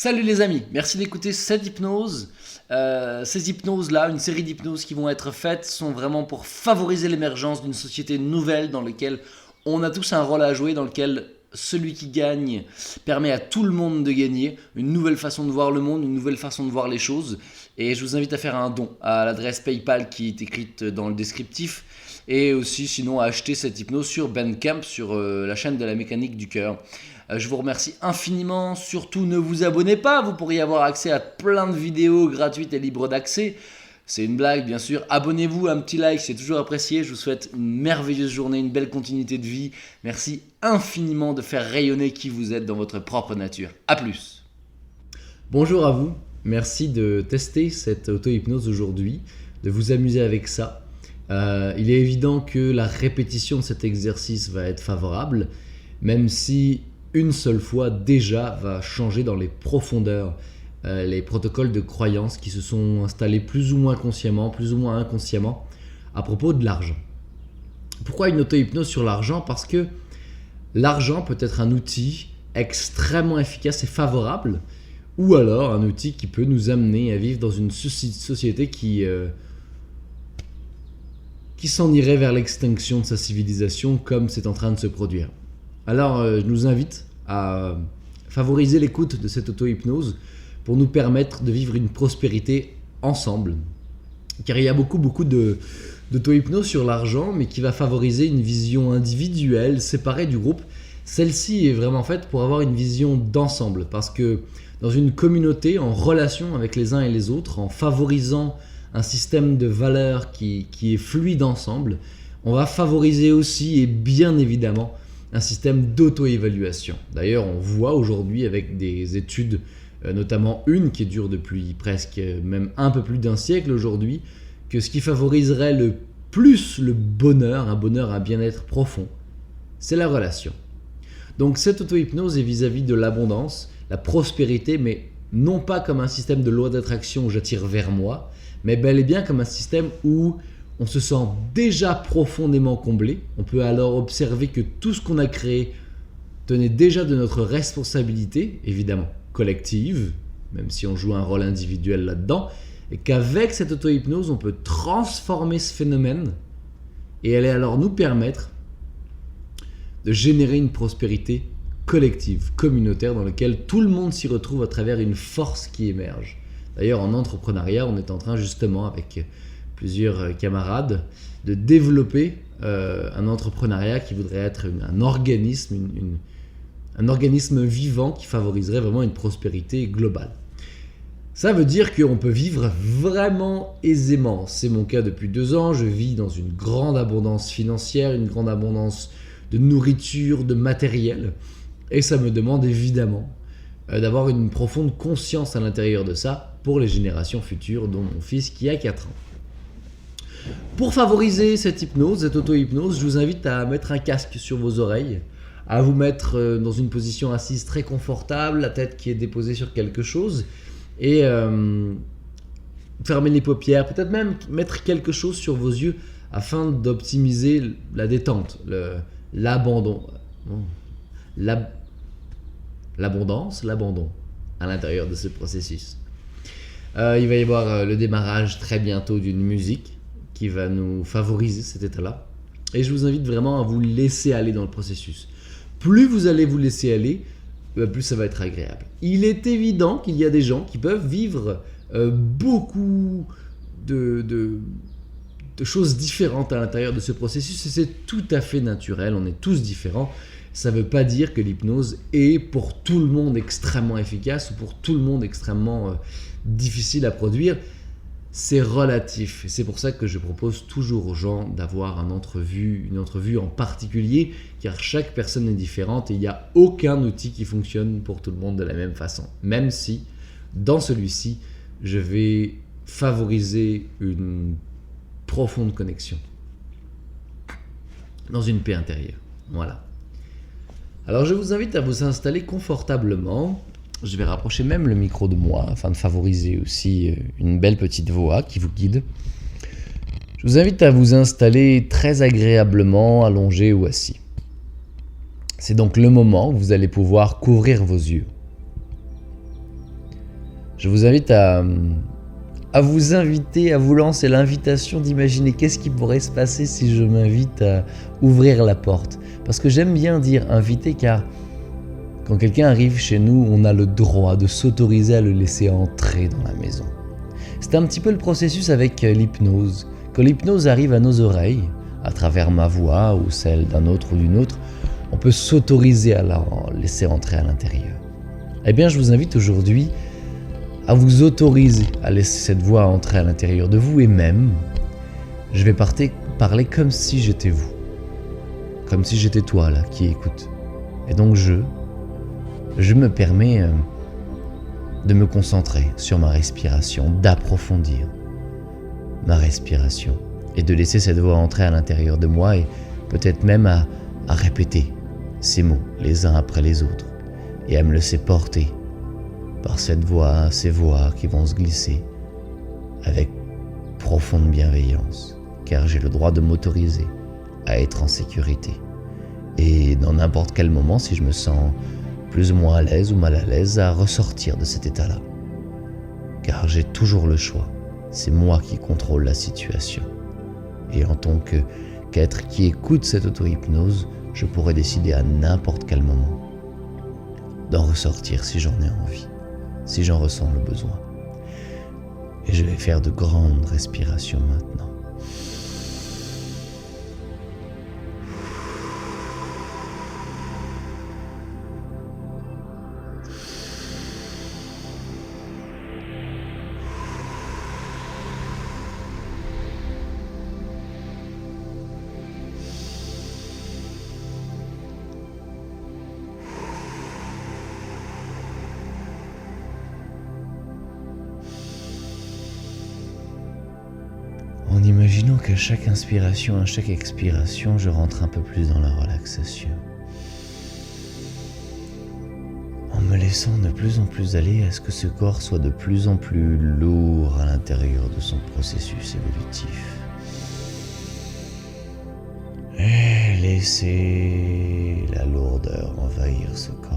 Salut les amis, merci d'écouter cette hypnose. Ces hypnoses-là, une série d'hypnoses qui vont être faites sont vraiment pour favoriser l'émergence d'une société nouvelle dans laquelle on a tous un rôle à jouer, dans lequel celui qui gagne permet à tout le monde de gagner, une nouvelle façon de voir le monde, une nouvelle façon de voir les choses. Et je vous invite à faire un don à l'adresse PayPal qui est écrite dans le descriptif. Et aussi sinon à acheter cette hypnose sur Bandcamp, sur la chaîne de la mécanique du cœur. Je vous remercie infiniment. Surtout ne vous abonnez pas, vous pourriez avoir accès à plein de vidéos gratuites et libres d'accès. C'est une blague bien sûr. Abonnez-vous, un petit like, c'est toujours apprécié. Je vous souhaite une merveilleuse journée, une belle continuité de vie. Merci infiniment de faire rayonner qui vous êtes dans votre propre nature. A plus. Bonjour à vous, merci de tester cette auto-hypnose aujourd'hui, de vous amuser avec ça. Il est évident que la répétition de cet exercice va être favorable, même si une seule fois déjà va changer dans les profondeurs les protocoles de croyance qui se sont installés plus ou moins consciemment, plus ou moins inconsciemment à propos de l'argent. Pourquoi une auto-hypnose sur l'argent ? Parce que l'argent peut être un outil extrêmement efficace et favorable, ou alors un outil qui peut nous amener à vivre dans une société qui s'en irait vers l'extinction de sa civilisation comme c'est en train de se produire. Alors je nous invite à favoriser l'écoute de cette auto-hypnose pour nous permettre de vivre une prospérité ensemble. Car il y a beaucoup d'auto-hypnose sur l'argent, mais qui va favoriser une vision individuelle, séparée du groupe. Celle-ci est vraiment faite pour avoir une vision d'ensemble, parce que dans une communauté, en relation avec les uns et les autres, en favorisant un système de valeurs qui est fluide ensemble, on va favoriser aussi et bien évidemment un système d'auto-évaluation. D'ailleurs, on voit aujourd'hui avec des études, notamment une qui dure depuis presque même un peu plus d'un siècle aujourd'hui, que ce qui favoriserait le plus le bonheur, un bien-être profond, c'est la relation. Donc cette auto-hypnose est vis-à-vis de l'abondance, la prospérité, mais non pas comme un système de loi d'attraction où j'attire vers moi, mais bel et bien comme un système où on se sent déjà profondément comblé. On peut alors observer que tout ce qu'on a créé tenait déjà de notre responsabilité, évidemment collective, même si on joue un rôle individuel là-dedans, et qu'avec cette auto-hypnose, on peut transformer ce phénomène et aller alors nous permettre de générer une prospérité collective, communautaire, dans laquelle tout le monde s'y retrouve à travers une force qui émerge. D'ailleurs, en entrepreneuriat, on est en train justement, avec plusieurs camarades, de développer un entrepreneuriat qui voudrait être un organisme, un organisme vivant qui favoriserait vraiment une prospérité globale. Ça veut dire qu'on peut vivre vraiment aisément. C'est mon cas depuis 2 ans. Je vis dans une grande abondance financière, une grande abondance de nourriture, de matériel. Et ça me demande évidemment d'avoir une profonde conscience à l'intérieur de ça pour les générations futures, dont mon fils qui a 4 ans. Pour favoriser cette hypnose, cette auto-hypnose, je vous invite à mettre un casque sur vos oreilles, à vous mettre dans une position assise très confortable, la tête qui est déposée sur quelque chose, et fermer les paupières, peut-être même mettre quelque chose sur vos yeux afin d'optimiser la détente, l'abandon, l'abondance, l'abandon à l'intérieur de ce processus. Il va y avoir le démarrage très bientôt d'une musique qui va nous favoriser cet état-là. Et je vous invite vraiment à vous laisser aller dans le processus. Plus vous allez vous laisser aller, plus ça va être agréable. Il est évident qu'il y a des gens qui peuvent vivre beaucoup de choses différentes à l'intérieur de ce processus, et c'est tout à fait naturel, on est tous différents. Ça ne veut pas dire que l'hypnose est pour tout le monde extrêmement efficace ou pour tout le monde extrêmement difficile à produire. C'est relatif, et c'est pour ça que je propose toujours aux gens d'avoir une entrevue en particulier, car chaque personne est différente et il n'y a aucun outil qui fonctionne pour tout le monde de la même façon, même si dans celui-ci je vais favoriser une profonde connexion dans une paix intérieure. Voilà. Alors je vous invite à vous installer confortablement. Je vais rapprocher même le micro de moi afin de favoriser aussi une belle petite voix qui vous guide. Je vous invite à vous installer très agréablement, allongé ou assis. C'est donc le moment où vous allez pouvoir couvrir vos yeux. Je vous invite à vous lancer l'invitation d'imaginer qu'est-ce qui pourrait se passer si je m'invite à ouvrir la porte. Parce que j'aime bien dire inviter, car quand quelqu'un arrive chez nous, on a le droit de s'autoriser à le laisser entrer dans la maison. C'est un petit peu le processus avec l'hypnose. Quand l'hypnose arrive à nos oreilles, à travers ma voix ou celle d'un autre ou d'une autre, on peut s'autoriser à la laisser entrer à l'intérieur. Eh bien, je vous invite aujourd'hui à vous autoriser à laisser cette voix entrer à l'intérieur de vous, et même, je vais parler comme si j'étais vous. Comme si j'étais toi là, qui écoute. Et donc je me permets de me concentrer sur ma respiration, d'approfondir ma respiration et de laisser cette voix entrer à l'intérieur de moi, et peut-être même à répéter ces mots les uns après les autres et à me laisser porter par cette voix, ces voix qui vont se glisser avec profonde bienveillance, car j'ai le droit de m'autoriser à être en sécurité. Et dans n'importe quel moment, si je me sens plus ou moins à l'aise ou mal à l'aise, à ressortir de cet état-là. Car j'ai toujours le choix. C'est moi qui contrôle la situation. Et en tant qu'être qui écoute cette auto-hypnose, je pourrais décider à n'importe quel moment d'en ressortir si j'en ai envie, si j'en ressens le besoin. Et je vais faire de grandes respirations maintenant. En imaginant qu'à chaque inspiration, à chaque expiration, je rentre un peu plus dans la relaxation. En me laissant de plus en plus aller à ce que ce corps soit de plus en plus lourd à l'intérieur de son processus évolutif. Et laisser la lourdeur envahir ce corps.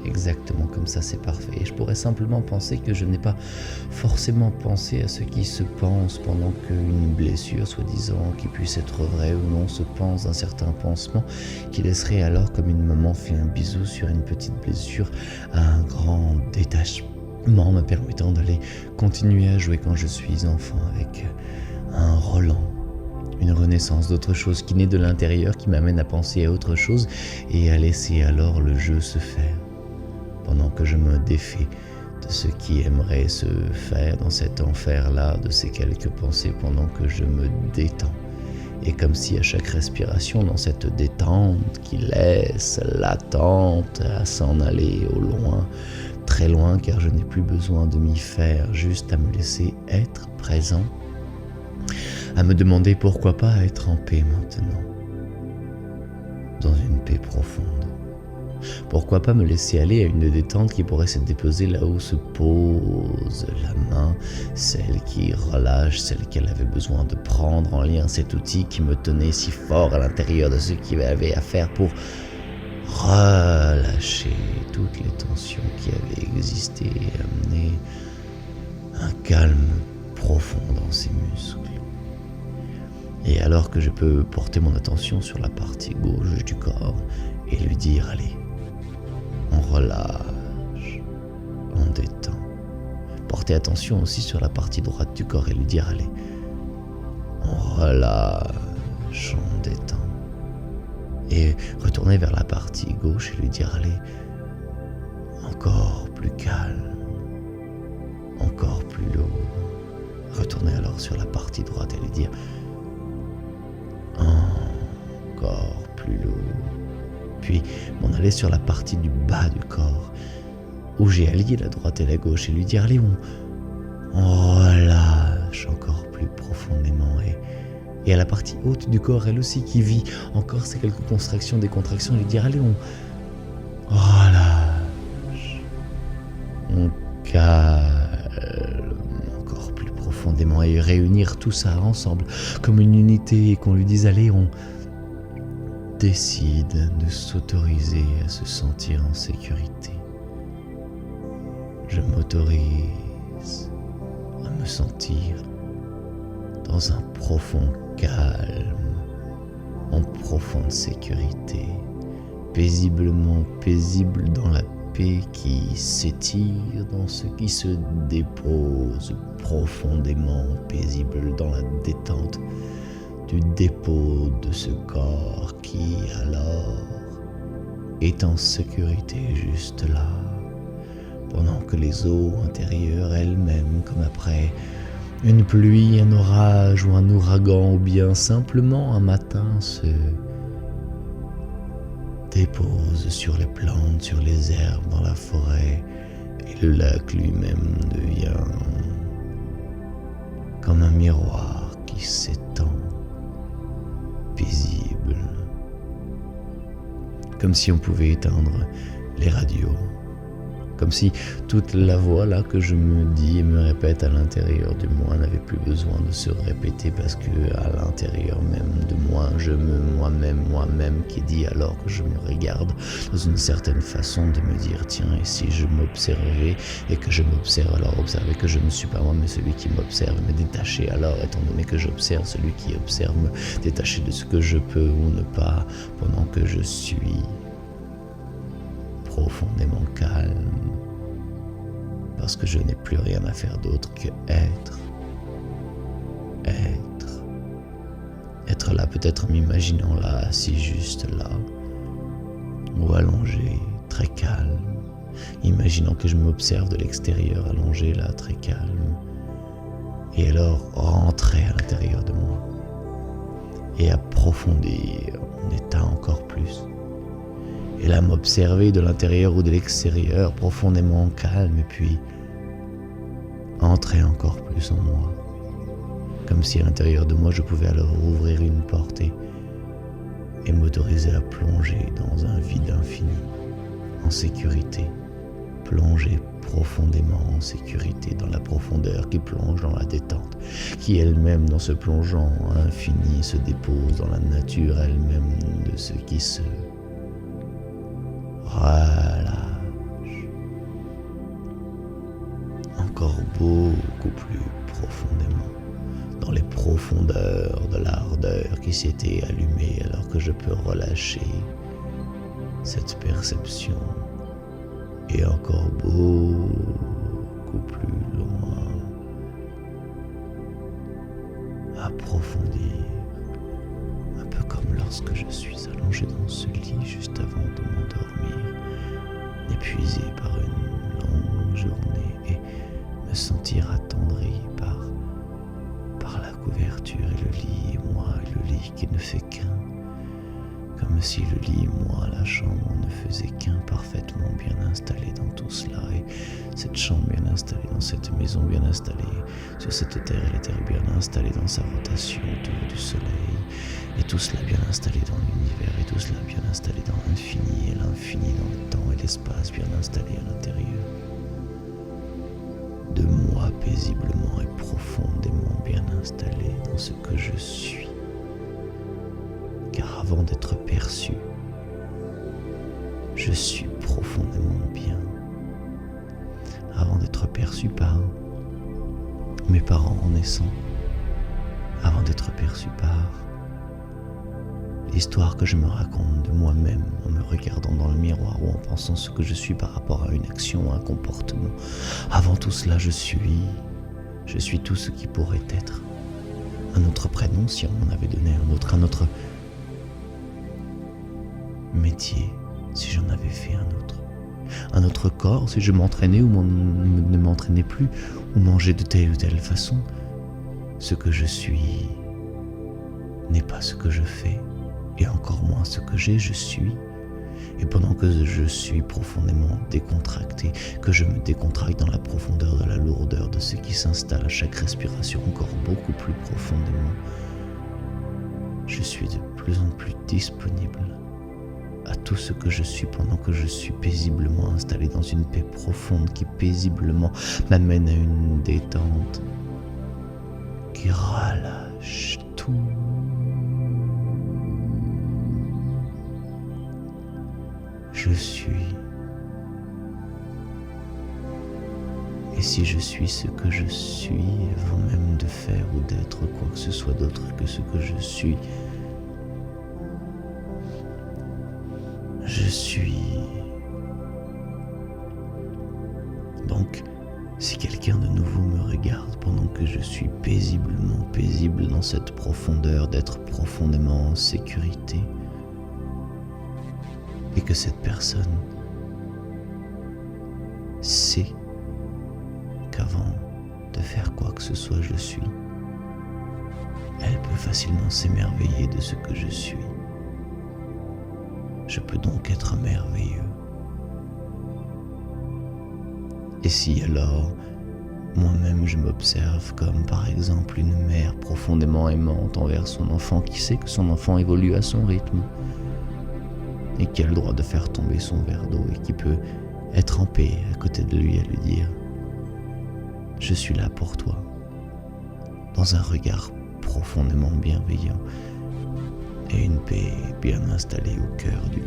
Exactement comme ça, c'est parfait. Et je pourrais simplement penser que je n'ai pas forcément pensé à ce qui se pense pendant qu'une blessure, soi-disant, qui puisse être vraie ou non, se pense d'un certain pansement qui laisserait alors, comme une maman fait un bisou sur une petite blessure, un grand détachement me permettant d'aller continuer à jouer quand je suis enfant avec un Roland. Une renaissance d'autre chose qui naît de l'intérieur, qui m'amène à penser à autre chose et à laisser alors le jeu se faire. Pendant que je me défais de ce qui aimerait se faire dans cet enfer-là, de ces quelques pensées, pendant que je me détends. Et comme si à chaque respiration, dans cette détente qui laisse l'attente à s'en aller au loin, très loin, car je n'ai plus besoin de m'y faire, juste à me laisser être présent, à me demander pourquoi pas être en paix maintenant, dans une paix profonde. Pourquoi pas me laisser aller à une détente qui pourrait se déposer là où se pose la main, celle qui relâche, celle qu'elle avait besoin de prendre en lien, cet outil qui me tenait si fort à l'intérieur de ce qu'il avait à faire pour relâcher toutes les tensions qui avaient existé et amener un calme profond dans ses muscles. Et alors que je peux porter mon attention sur la partie gauche du corps et lui dire « Allez, on relâche, on détend ». Porter attention aussi sur la partie droite du corps et lui dire « Allez, on relâche, on détend ». Et retourner vers la partie gauche et lui dire « Allez, encore plus calme, encore plus lourd ». Retourner alors sur la partie droite et lui dire « encore plus lourd ». Puis m'en aller sur la partie du bas du corps, où j'ai allié la droite et la gauche, et lui dire « Allez, on relâche encore plus profondément ». Et à la partie haute du corps, elle aussi qui vit encore ces quelques contractions, décontractions, lui dire « Allez, on relâche, on calme encore plus profondément ». Et réunir tout ça ensemble comme une unité, et qu'on lui dise « Allez, on décide de s'autoriser à se sentir en sécurité. je m'autorise à me sentir dans un profond calme, en profonde sécurité, paisiblement paisible dans la paix qui s'étire dans ce qui se dépose, profondément paisible dans la détente du dépôt de ce corps qui alors est en sécurité juste là, pendant que les eaux intérieures elles-mêmes, comme après une pluie, un orage ou un ouragan, ou bien simplement un matin, se déposent sur les plantes, sur les herbes, dans la forêt, et le lac lui-même devient comme un miroir qui s'étend, paisible, comme si on pouvait éteindre les radios, comme si toute la voix là que je me dis et me répète à l'intérieur de moi n'avait plus besoin de se répéter, parce que à l'intérieur même de moi, moi-même qui dit alors que je me regarde dans une certaine façon de me dire tiens, et si je m'observais et que je m'observe, alors observer que je ne suis pas moi mais celui qui m'observe, me détacher alors étant donné que j'observe celui qui observe, me détacher de ce que je peux ou ne pas pendant que je suis profondément calme, parce que je n'ai plus rien à faire d'autre que être là, peut-être en m'imaginant là, assis juste là, ou allongé, très calme, imaginant que je m'observe de l'extérieur, allongé là, très calme, et alors rentrer à l'intérieur de moi, et approfondir mon état encore plus. Et là, m'observer de l'intérieur ou de l'extérieur, profondément calme, et puis entrer encore plus en moi. Comme si à l'intérieur de moi, je pouvais alors ouvrir une porte et m'autoriser à plonger dans un vide infini, en sécurité. Plonger profondément en sécurité, dans la profondeur qui plonge dans la détente, qui elle-même, dans ce plongeant infini, se dépose dans la nature elle-même de ce qui se relâche, encore beaucoup plus profondément, dans les profondeurs de l'ardeur qui s'était allumée, alors que je peux relâcher cette perception et encore beaucoup plus loin, approfondir, un peu comme lorsque je suis allongé dans ce lit juste avant de m'endormir, épuisé par une longue journée, et me sentir attendri par la couverture et le lit, et moi et le lit qui ne fait qu'un, comme si le lit, moi, la chambre ne faisait qu'un, parfaitement bien installé dans tout cela, et cette chambre bien installée dans cette maison bien installée sur cette terre, et la terre bien installée dans sa rotation autour du soleil, et tout cela bien installé dans l'univers, et tout cela bien installé dans l'infini, et l'infini dans le temps et l'espace bien installé à l'intérieur de moi, paisiblement et profondément bien installé dans ce que je suis. Car avant d'être perçu, je suis profondément bien. Avant d'être perçu par mes parents en naissant, avant d'être perçu par l'histoire que je me raconte de moi-même en me regardant dans le miroir ou en pensant ce que je suis par rapport à une action, à un comportement. Avant tout cela, je suis tout ce qui pourrait être. Un autre prénom si on m'en avait donné un autre métier si j'en avais fait un autre corps si je m'entraînais ou ne m'entraînais plus, ou mangeais de telle ou telle façon. Ce que je suis n'est pas ce que je fais, et encore moins ce que j'ai, je suis. Et pendant que je suis profondément décontracté, que je me décontracte dans la profondeur de la lourdeur de ce qui s'installe à chaque respiration encore beaucoup plus profondément, je suis de plus en plus disponible à tout ce que je suis pendant que je suis paisiblement installé dans une paix profonde qui paisiblement m'amène à une détente qui relâche tout. Je suis Et si je suis ce que je suis, avant même de faire ou d'être quoi que ce soit d'autre que ce que je suis Donc, si quelqu'un de nouveau me regarde pendant que je suis paisible dans cette profondeur d'être profondément en sécurité, et que cette personne sait qu'avant de faire quoi que ce soit je suis, elle peut facilement s'émerveiller de ce que je suis. Je peux donc être merveilleux. Et si alors, moi-même je m'observe comme par exemple une mère profondément aimante envers son enfant qui sait que son enfant évolue à son rythme et qui a le droit de faire tomber son verre d'eau et qui peut être en paix à côté de lui et lui dire « Je suis là pour toi » dans un regard profondément bienveillant et une paix bien installée au cœur du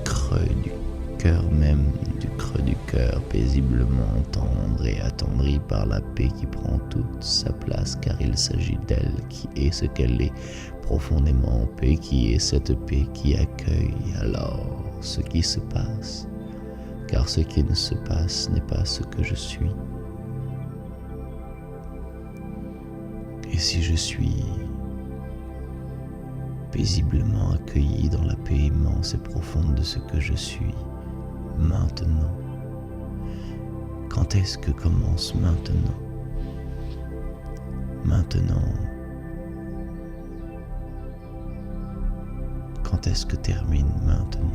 creux du cœur même, du creux du cœur, paisiblement tendre et attendri par la paix qui prend toute sa place, car il s'agit d'elle qui est ce qu'elle est, profondément en paix, qui est cette paix qui accueille alors ce qui se passe, car ce qui ne se passe n'est pas ce que je suis. Et si je suis paisiblement accueilli dans la paix immense et profonde de ce que je suis, maintenant, quand est-ce que commence maintenant? Quand est-ce que termine maintenant?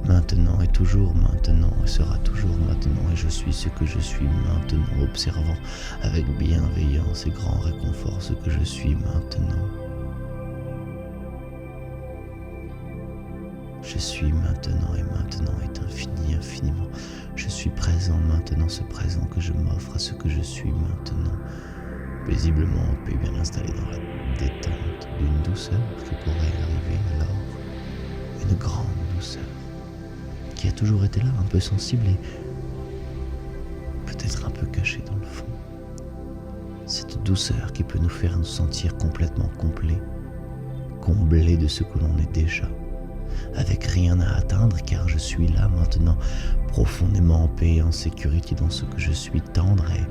Maintenant est toujours maintenant et sera toujours maintenant, et je suis ce que je suis maintenant, observant avec bienveillance et grand réconfort ce que je suis maintenant. Je suis maintenant et maintenant est infini, infiniment. Je suis présent maintenant, ce présent que je m'offre à ce que je suis maintenant, paisiblement en paix, bien installé dans la détente d'une douceur qui pourrait arriver alors, une grande douceur qui a toujours été là, un peu sensible et peut-être un peu cachée dans le fond. Cette douceur qui peut nous faire nous sentir complètement complets, comblés de ce que l'on est déjà, avec rien à atteindre car je suis là maintenant, profondément en paix et en sécurité dans ce que je suis, tendre et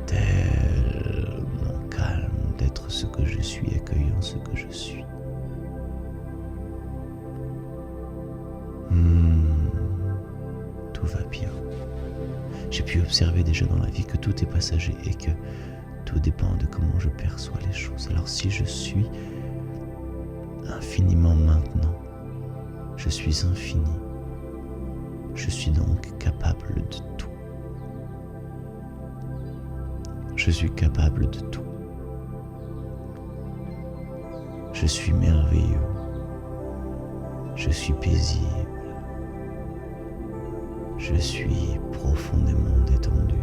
tellement calme d'être ce que je suis, accueillant ce que je suis. Tout va bien. J'ai pu observer déjà dans la vie que tout est passager et que tout dépend de comment je perçois les choses. Alors si je suis infiniment maintenant, je suis infini. Je suis donc capable de tout. Je suis capable de tout. Je suis merveilleux. Je suis paisible. Je suis profondément détendu.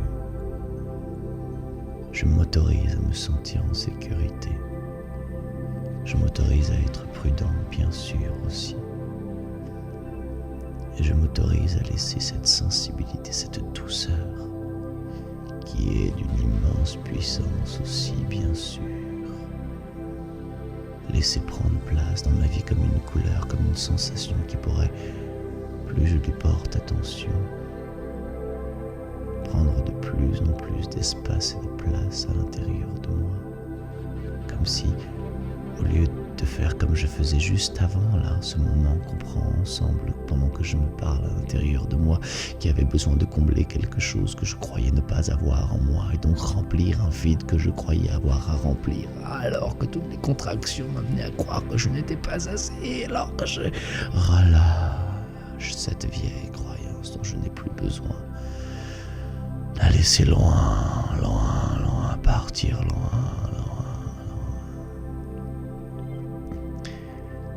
Je m'autorise à me sentir en sécurité. Je m'autorise à être prudent, bien sûr aussi. Et je m'autorise à laisser cette sensibilité, cette douceur, qui est d'une immense puissance aussi, bien sûr, laisser prendre place dans ma vie comme une couleur, comme une sensation qui pourrait, plus je lui porte attention, prendre de plus en plus d'espace et de place à l'intérieur de moi. Comme si, au lieu de faire comme je faisais juste avant, là, ce moment qu'on prend ensemble pendant que je me parle à l'intérieur de moi, qui avait besoin de combler quelque chose que je croyais ne pas avoir en moi, et donc remplir un vide que je croyais avoir à remplir, alors que toutes les contractions m'amenaient à croire que je n'étais pas assez, alors que je relâche cette vieille croyance dont je n'ai plus besoin, la laisser loin, loin, loin, partir loin.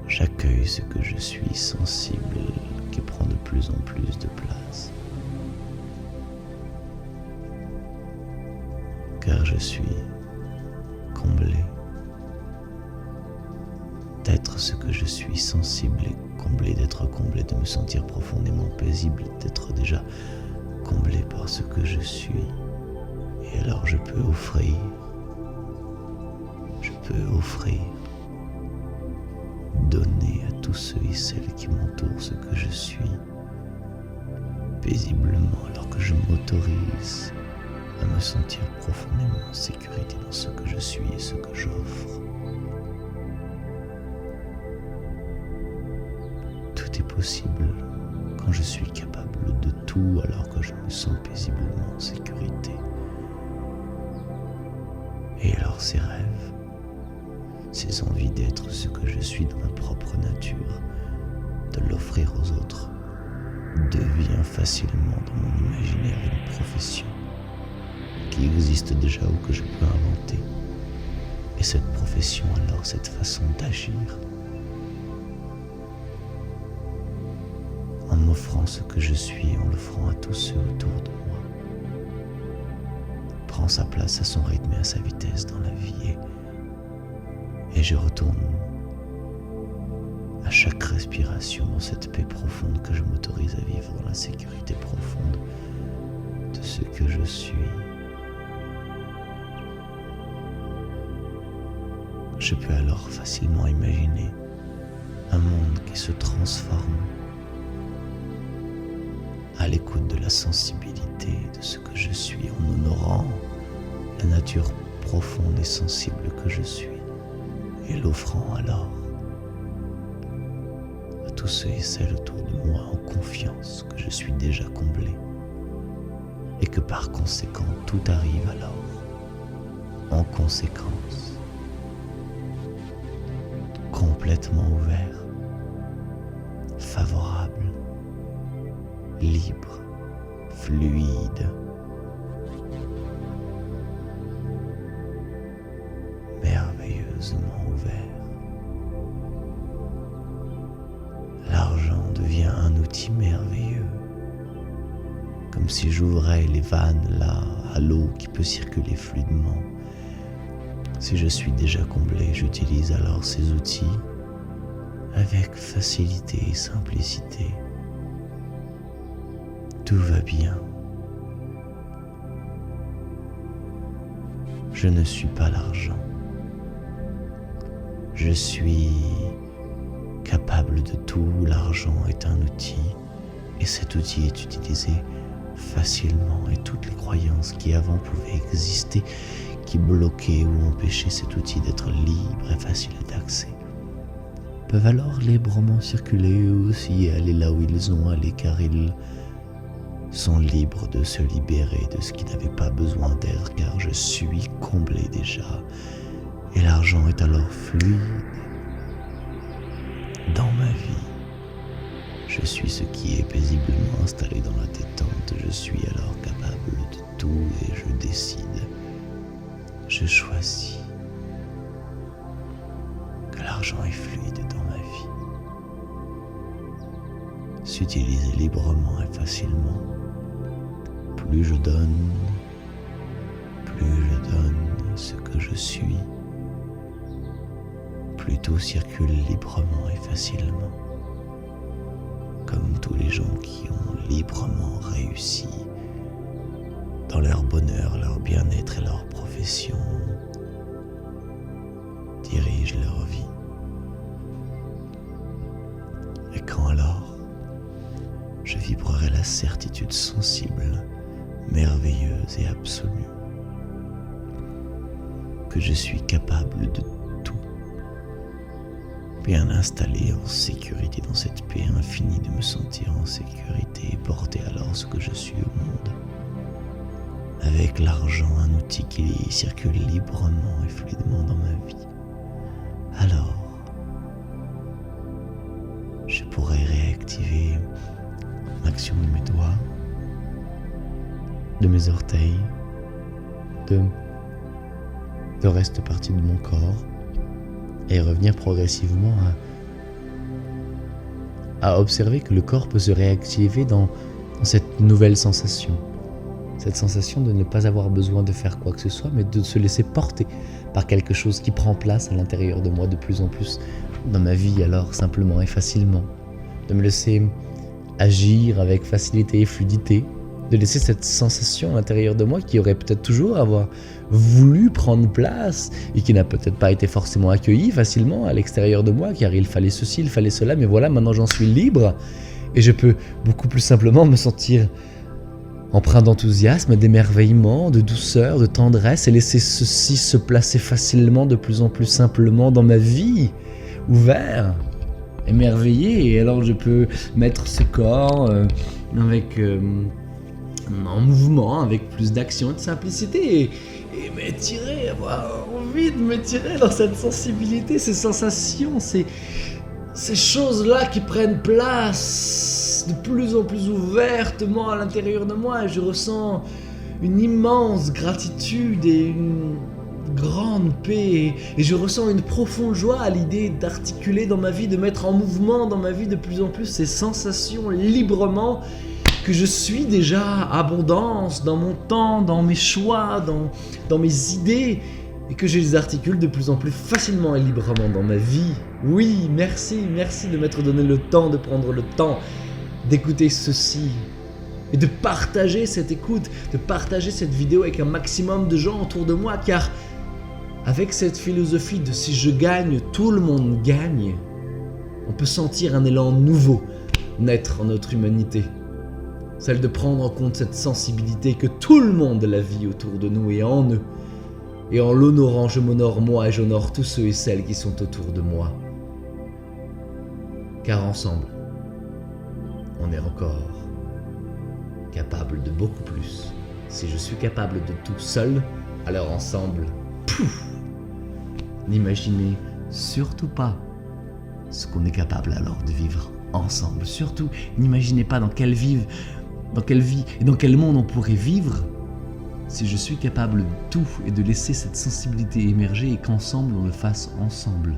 J'accueille ce que je suis, sensible, qui prend de plus en plus de place. Car je suis comblé d'être ce que je suis, sensible et d'être comblé, de me sentir profondément paisible, d'être déjà comblé par ce que je suis. Et alors je peux offrir, donner à tous ceux et celles qui m'entourent ce que je suis, paisiblement, alors que je m'autorise à me sentir profondément en sécurité dans ce que je suis et ce que j'offre. Tout est possible quand je suis capable de tout, alors que je me sens paisiblement en sécurité. Et alors ces rêves, ces envies d'être ce que je suis dans ma propre nature, de l'offrir aux autres, devient facilement dans mon imaginaire une profession qui existe déjà ou que je peux inventer. Et cette profession, alors cette façon d'agir, en m'offrant ce que je suis, en l'offrant à tous ceux autour de moi, prend sa place à son rythme et à sa vitesse dans la vie, et je retourne à chaque respiration dans cette paix profonde que je m'autorise à vivre, dans la sécurité profonde de ce que je suis. Je peux alors facilement imaginer un monde qui se transforme à l'écoute de la sensibilité de ce que je suis, en honorant la nature profonde et sensible que je suis, et l'offrant alors à tous ceux et celles autour de moi en confiance que je suis déjà comblé, et que par conséquent tout arrive alors en conséquence, complètement ouvert, favorable, libre, fluide, merveilleusement ouvert. L'argent devient un outil merveilleux, comme si j'ouvrais les vannes là à l'eau qui peut circuler fluidement. Si je suis déjà comblé, j'utilise alors ces outils avec facilité et simplicité. Tout va bien. Je ne suis pas l'argent. Je suis capable de tout. L'argent est un outil, et cet outil est utilisé facilement, et toutes les croyances qui avant pouvaient exister, qui bloquaient ou empêchaient cet outil d'être libre et facile d'accès, peuvent alors librement circuler eux aussi et aller là où ils ont allé, car ils sont libres de se libérer de ce qui n'avait pas besoin d'être, car je suis comblé déjà, et l'argent est alors fluide dans ma vie. Je suis ce qui est paisiblement installé dans la détente, je suis alors capable de tout et je décide, je choisis que l'argent est fluide dans ma vie, s'utiliser librement et facilement. Plus je donne ce que je suis, plus tout circule librement et facilement, comme tous les gens qui ont librement réussi dans leur bonheur, leur bien-être et leur profession, dirigent leur vie. Et quand alors je vibrerai la certitude sensible, merveilleuse et absolue, que je suis capable de tout, bien installé en sécurité dans cette paix infinie, de me sentir en sécurité et porter alors ce que je suis au monde. Avec l'argent, un outil qui circule librement et fluidement dans ma vie, alors je pourrais réactiver l'action de mes doigts, de mes orteils, de reste partie de mon corps, et revenir progressivement à observer que le corps peut se réactiver dans cette nouvelle sensation. Cette sensation de ne pas avoir besoin de faire quoi que ce soit, mais de se laisser porter par quelque chose qui prend place à l'intérieur de moi de plus en plus dans ma vie, alors simplement et facilement. de me laisser agir avec facilité et fluidité, de laisser cette sensation à l'intérieur de moi qui aurait peut-être toujours avoir voulu prendre place et qui n'a peut-être pas été forcément accueillie facilement à l'extérieur de moi, car il fallait ceci, il fallait cela, mais voilà, maintenant j'en suis libre et je peux beaucoup plus simplement me sentir empreint d'enthousiasme, d'émerveillement, de douceur, de tendresse et laisser ceci se placer facilement, de plus en plus simplement dans ma vie, ouvert, émerveillé. Et alors je peux mettre ce corps en mouvement, avec plus d'action et de simplicité et m'étirer, avoir envie de m'étirer dans cette sensibilité, ces sensations, ces choses-là qui prennent place de plus en plus ouvertement à l'intérieur de moi. Et je ressens une immense gratitude et une grande paix. Et je ressens une profonde joie à l'idée d'articuler dans ma vie, de mettre en mouvement dans ma vie de plus en plus ces sensations librement, que je suis déjà abondance dans mon temps, dans mes choix, dans mes idées, et que je les articule de plus en plus facilement et librement dans ma vie. Oui, merci de m'être donné le temps, de prendre le temps d'écouter ceci et de partager cette écoute, de partager cette vidéo avec un maximum de gens autour de moi, car avec cette philosophie de si je gagne, tout le monde gagne, on peut sentir un élan nouveau naître en notre humanité. Celle de prendre en compte cette sensibilité que tout le monde la vit autour de nous et en eux. Et en l'honorant, je m'honore moi et j'honore tous ceux et celles qui sont autour de moi. Car ensemble, on est encore capable de beaucoup plus. Si je suis capable de tout seul, alors ensemble, pouf! N'imaginez surtout pas ce qu'on est capable alors de vivre ensemble. Surtout, n'imaginez pas dans quelle vie et dans quel monde on pourrait vivre si je suis capable de tout et de laisser cette sensibilité émerger et qu'ensemble on le fasse ensemble.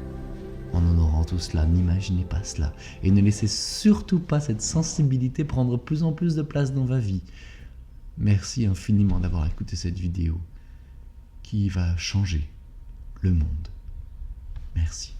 En honorant tout cela, n'imaginez pas cela et ne laissez surtout pas cette sensibilité prendre plus en plus de place dans votre vie. Merci infiniment d'avoir écouté cette vidéo qui va changer le monde. Merci.